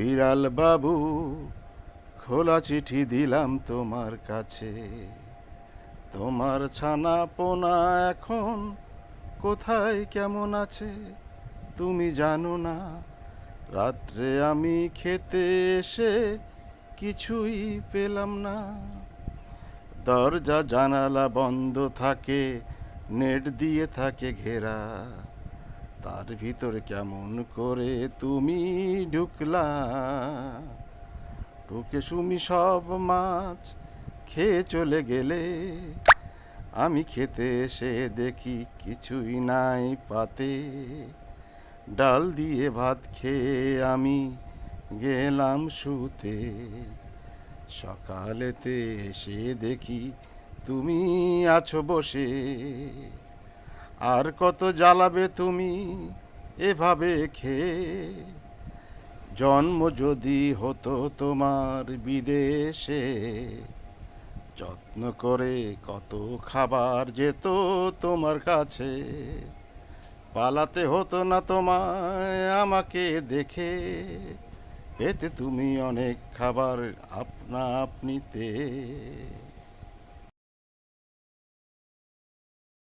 বিড়াল বাবু, খোলা চিঠি দিলাম তোমার কাছে। তোমার ছানা পোনা এখন কোথায় কেমন আছে তুমি জানো না। রাত্রে আমি খেতে এসে কিছুই পেলাম না। দরজা জানালা বন্ধ থাকে, নেট দিয়ে থাকে ঘেরা। তার ভিতর কেমন করে তুমি ঢুকলা। ঢুকে তুমি সব মাছ খেয়ে চলে গেলে। আমি খেতে এসে দেখি কিছুই নাই পাতে। ডাল দিয়ে ভাত খেয়ে আমি গেলাম শুতে। সকালেতে এসে দেখি তুমি আছো বসে। আর কত জ্বালাবে তুমি এভাবে খেয়ে। জন্ম যদি হতো তোমার বিদেশে, যত্ন করে কত খাবার যেত তোমার কাছে। পালাতে হতো না তোমায় আমাকে দেখে। পেতে তুমি অনেক খাবার আপনা আপনিতে।